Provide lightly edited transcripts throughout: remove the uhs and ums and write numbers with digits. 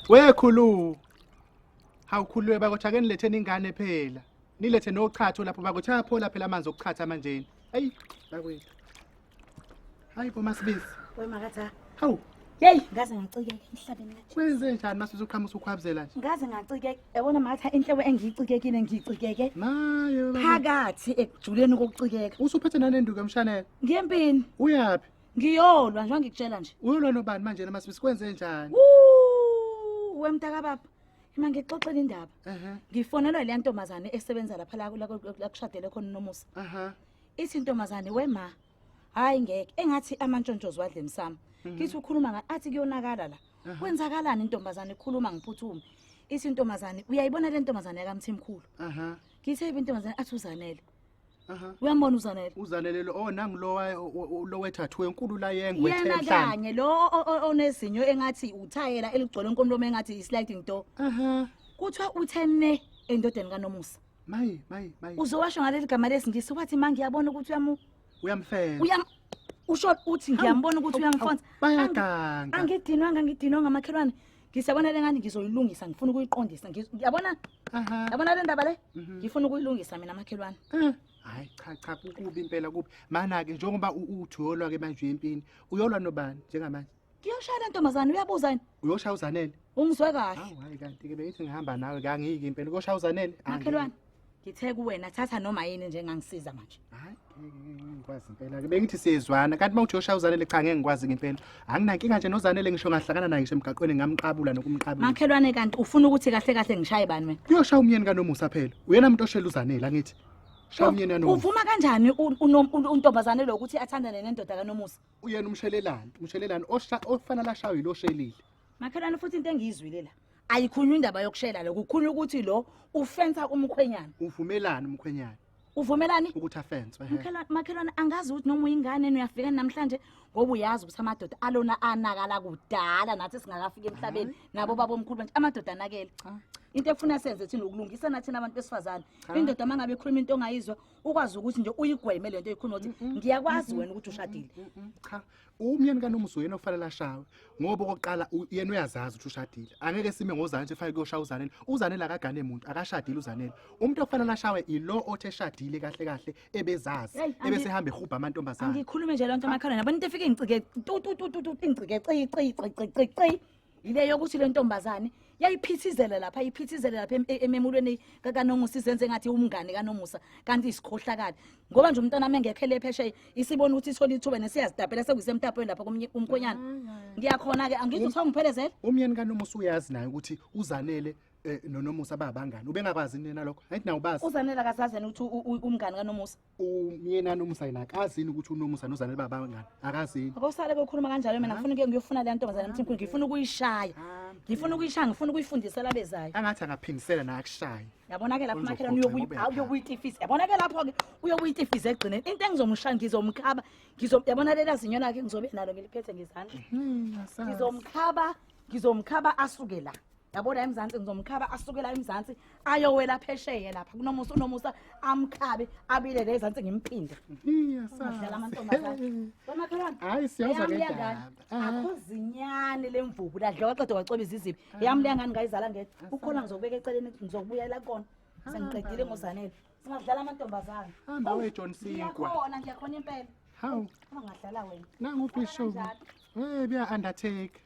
Wekhulu. Hawukhulwe bakotha ke niletheni ingane phela. Nilethe nochatho lapho bakotha yaphola phela amanzi okuchatha manje. Hayi, bakwethu. Hayi bo MaSibisi. We makatha. Hawu. Hey, ngaze ngicikeke emhlabeni nje. Kwenze njani MaSibisi uqhamusa ukhwabuzela nje? Ngaze ngacikeke. Yabona makatha inhlebo engiyicikekile ngicikeke. Mayo. Phakathi ekujuleni kokucikeka. Usuphethe nanenduku emshanela. Ngiyempini. Uyapi? Ngiyolwa nje ngikutshela nje. Uyolwa nobani manje na MaSibisi kwenze njani? Wemntaka baba. Ima ngixoxela indaba. Ngifonelwa ile ntombazane esebenza lapha la kushadele khona nomusa. Ithi intombazane wema. Hayi ngeke engathi amantshontshozi wadle emsamo. Ngithi ukhuluma ngathi athi kuyonakala la. Kwenzakalani intombazane ikhuluma ngiphuthuma. Ithi intombazane uyayibona le ntombazane yakamthimkhulu. Ngithe intombazane athi uzanele. Uyambona uzanele. Uzanele lo nangilowa wethathu enkulu la yengwethe emhlanje. emhlanje. Yena kanye lo onezinyo engathi uthayela eligcwele inkomlomo engathi sliding door. Kuthiwa uthene endodeni kaNomusa. Mayi. Uzowasho ngaleli gama lesingisi wathi mangi yabona ukuthi uyamfela. Usho uthi ngiyambona ukuthi uyamfonsa. Bayaganga. Angidinwanga Makhelwane. Ngisabona lengane ngizoyilungisa ngifuna ukuyiqondisa. Ngiyabona? Yabona le ndaba le? Ngifuna ukuyilungisa mina Makhelwane. Hayi cha kukubi impela kubi. Mana ke njengoba uthi uyolwa ke manje empini. Uyolwa nobani njengamanje? Ngiyoshaya le ntombazane uyabuza yini? Uyoshaya uzanele. Ungizwe kahle. Hayi kanti ke bengithi ngihamba nawe ngangiki impela uyoshaya uzanele. Makhelwane. Ngithe kuwena thatha noma yini nje engangisiza manje. Hayi ngikwazi impela ke bengithi siyezwana kanti mawuthi uyoshaya uzanele cha ngeke ngikwazi ngempela. Anginankinga nje nozanele ngisho ngahlakana naye ngisho emgaqweni ngamqabula nokumqabula. Makhelwane kanti ufuna ukuthi kahle ngishaye bani mina? Uyoshaya umyeni kaNomusa phela. Uyena umuntu oshela uzanele angithi. Shaya umyeni kaNomusa. Uvuma kanjani untombazane lokuthi athandane nendoda kaNomusa? Uyena umshelelani ofana la shayo lo shelile. Makhelwane futhi into engiyizwile la. Ayikhunywa indaba yokushela lo kukhulunywa ukuthi lo ufensa umkhwenyana. Uvumelani umkhwenyana? Uvumelani? Ukuthi afense. Makhelwane angazi ukuthi noma uyingane uyafika namhlanje ngoba uyazi ukuthi amadoda alona anakala kudala nathi singakafika emhlabeni nabo baba omkhulu manje amadoda anakele. Into efuna senze thina ukulungisa nathi nabantu besifazane. Indoda mangabe ekhuluma into ongayizwa ukwazi ukuthi nje uyigweme lento ekhuluma ukuthi ngiyakwazi wena ukuthi ushadile. Cha, umyeni kaNomusa uyena ofanele ashaywe ngoba okoqala yena uyazazi ukuthi ushadile. Angeke sime ngozane nje fake kuyoshaya uzanele. Uzanele akagane umuntu akashadile uzanele. Umuntu ofanele ashaywe ilo othe shadile kahle ebezazi ebesehamba ehubha amantombazane. Ngikhulume nje lonto Makhelwane yabona into efike ingicike ingcike ile yokuthi le ntombazane yayiphithizela lapha ememulweni kaNomusa izenze ngathi umngane kaNomusa kanti isikhohlakala ngoba nje umntana mengekhele pheshe isibona ukuthi ithola ithuba nesiyazidabhela sekuyisemtapweni lapha kumkhonyana ngiyakhona ke angithi uthiwa ngiphelezele umyeni kaNomusa uyazi naye ukuthi uzanele noNomusa babangani ubengakwazi nina lokho ayithi nawo bazi uzanele akazazeni ukuthi umngane kaNomusa umyeni kaNomusa yena akazini ukuthi uNomusa nozanele babangani akazini akusale bekhuluma kanjalo mina ngifuna ngiyofuna le ntombazane emthimkhulu ngifuna ukuyishaya ngifuna ukuyifundisela bezayo angathi angaphindisela na akushaya yabona ke lapho Makhelwane uyobuyitifisa yabona ke lapho ke uyobuyitifisa egcineni into engizomshaya yabona lela zinyo lakhe ngizobe nalo ngiliphethe ngezandla ngizomkhaba asuke la yabona emzansi ngizomkhaba asukela emzansi ayowela phesheye lapha kuNomusa amkhabe abile lezansi ngimphinde ngadlala amantombazane Makhelwane hayi siyaza ke ndaba akuzinyane lemvubu ladla waqeda wacweba izizibi yami le ngani ngayizala ngedwa ukhona ngizokubeka eceleni ngizokubuyela kona sengiqedile ngozanele singadlala amantombazane hamba we John Sinkwa ngiyakhona impela hawu ungadlala wena nangu Bishop biya undertake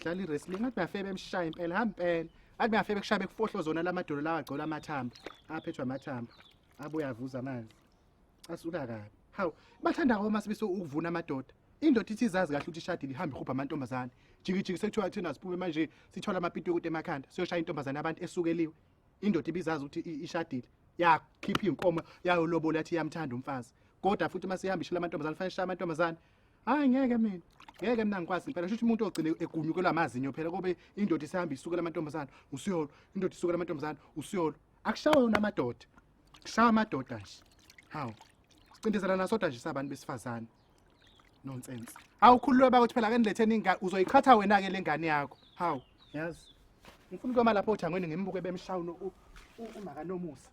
dlala iwrestling ngathi bayafebe emshaya impela hamba impela athi bayafebe kushabe kufohlo zona lamadolo lawa agcola amathambo aphethwe amathambo abuya avuza amanzi asuka kabi hawu bathanda ngoba MaSibisi ukuvuna amadoda indoda ithi izazi kahle ukuthi ishadile ihamba ihubha amantombazane jikijiki sekuthiwa thina siphume manje sithola amapiti ukuthi emakhanda siyoshaya intombazane abantu esukeliwe indoda ibizazi ukuthi ishadile yakhipha inkomo yayo lobola yathi yamthanda umfazi kodwa futhi masihambishela amantombazane fanele shaya amantombazane hayi ngeke mina ngikwazi impela shuthi umuntu ogcine egunyukelwa amazinyo phela kube indoda isihamba isukela amantombazane usiyolo indoda isukela amantombazane usiyolo akushawe unamadoda kushawa amadoda nje hawu sicindezela nasoda nje sabantu besifazane nonsense awukhululwe bakuthi phela kaniletheni ingane uzoyikhatha wena ke lengane yakho hawu yazi ngifuna ukoma lapho ojangweni ngimbuke bemshawuno uMakaNomusa